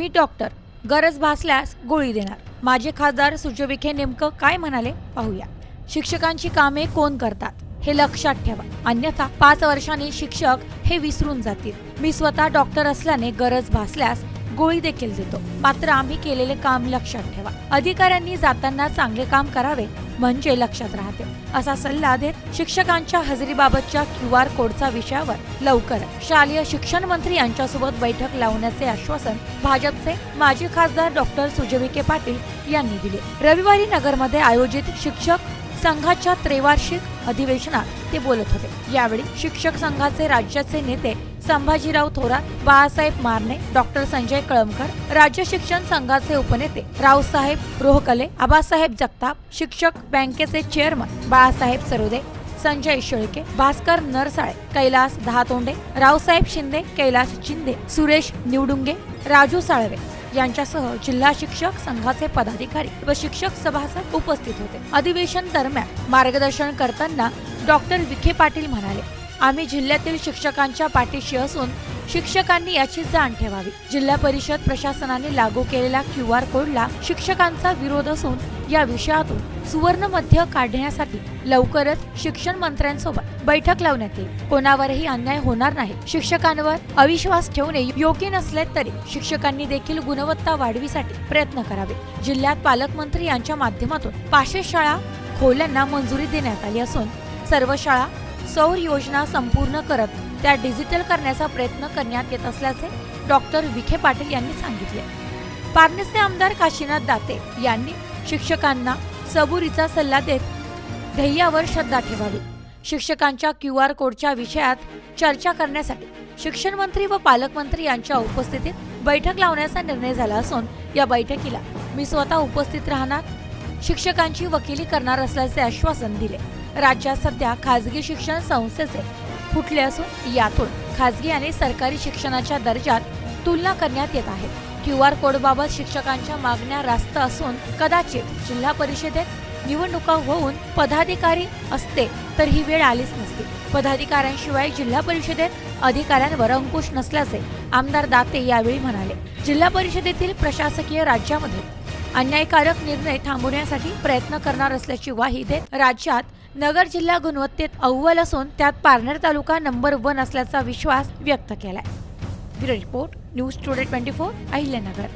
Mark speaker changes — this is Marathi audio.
Speaker 1: मी डॉक्टर, गरज भासल्यास गोळी देणार. माजी खासदार सुजय विखे नेमकं काय म्हणाले पाहूया. शिक्षकांची कामे कोण करतात हे लक्षात ठेवा, अन्यथा 5 वर्षांनी शिक्षक हे विसरून जातील. मी स्वतः डॉक्टर असल्याने गरज भासल्यास गोळी देखील देतो, मात्र आम्ही केलेले काम लक्षात ठेवा. अधिकाऱ्यांनी जाताना चांगले काम करावे म्हणजे लक्षात राहते, असा सल्ला देत शिक्षकांच्या हजेरीबाबतच्या QR कोडचा विषयावर लवकर शालेय शिक्षण मंत्री यांच्यासोबत बैठक लावण्याचे आश्वासन भाजपचे माजी खासदार डॉक्टर सुजय विखे पाटील यांनी दिले. रविवारी नगरमध्ये आयोजित शिक्षक संघाच्या त्रैवार्षिक अधिवेशनात ते बोलत होते. यावेळी शिक्षक संघाचे राज्याचे नेते संभाजीराव थोरात, बाळासाहेब मारणे, डॉक्टर संजय कळमकर, राज्य शिक्षण संघाचे उपनेते रावसाहेब रोहकले, आबासाहेब जगताप, शिक्षक बँकेचे चेअरमन बाळासाहेब सरोदे, संजय शेळके, भास्कर नरसाळे, कैलास दहातोंडे, रावसाहेब शिंदे, कैलास चिंदे, सुरेश निवडुंगे, राजू साळवे यांच्यासह जिल्हा शिक्षक संघाचे पदाधिकारी व शिक्षक सभासद उपस्थित होते. अधिवेशन दरम्यान मार्गदर्शन करताना डॉक्टर विखे पाटील म्हणाले, आम्ही जिल्ह्यातील शिक्षकांच्या पाठीशी असून शिक्षकांनी याची जाण ठेवावी. जिल्हा परिषद प्रशासनाने लागू केलेल्या QR कोडला शिक्षकांचा विरोध असून या विषयातून सुवर्ण मध्य काढण्यासाठी लवकरच शिक्षण मंत्र्यांसोबत बैठक लावण्यात येईल. कोणावरही अन्याय होणार नाही. शिक्षकांवर अविश्वास ठेवणे योग्य नसले तरी शिक्षकांनी देखील गुणवत्ता वाढीसाठी प्रयत्न करावे. जिल्ह्यात पालकमंत्री यांच्या माध्यमातून 500 शाळा खोल्यांना मंजुरी देण्यात आली असून सर्व शाळा सौर योजना संपूर्ण करत त्या डिजिटल करण्याचा प्रयत्न करण्यात येत असल्याचे डॉक्टर विखे पाटील यांनी सांगितले. पारनेरचे आमदार काशीनाथ दाते यांनी शिक्षकांना सबुरीचा सल्ला देत ध्येयावर श्रद्धा ठेवावी. शिक्षकांच्या QR कोडच्या विषयात चर्चा करण्यासाठी शिक्षण मंत्री व पालकमंत्री यांच्या उपस्थितीत बैठक लावण्याचा निर्णय झाला असून या बैठकीला मी स्वतः उपस्थित राहणार, शिक्षकांची वकिली करणार असल्याचे आश्वासन दिले. राज्यात सध्या खासगी शिक्षण संस्थेचे फुटले असून यातून खासगी आणि सरकारी शिक्षणाच्या दर्जात तुलना करण्यात येत आहे. QR कोडबाबत शिक्षकांच्या मागण्या रास्त असून कदाचित जिल्हा परिषदेत निवडणुका होऊन पदाधिकारी असते तर ही वेळ आलीच नसती. पदाधिकाऱ्यांशिवाय जिल्हा परिषदेत अधिकाऱ्यांवर अंकुश नसल्याचे आमदार दाते यावेळी म्हणाले. जिल्हा परिषदेतील प्रशासकीय राज्यामध्ये अन्यायकारक निर्णय थांबवण्यासाठी प्रयत्न करणार असल्याची ग्वाही देत राज्यात नगर जिल्हा गुणवत्तेत अव्वल असून त्यात पारनेर तालुका नंबर 1 असल्याचा विश्वास व्यक्त केलाय. Bureau report, news today 24, Ahilyanagar.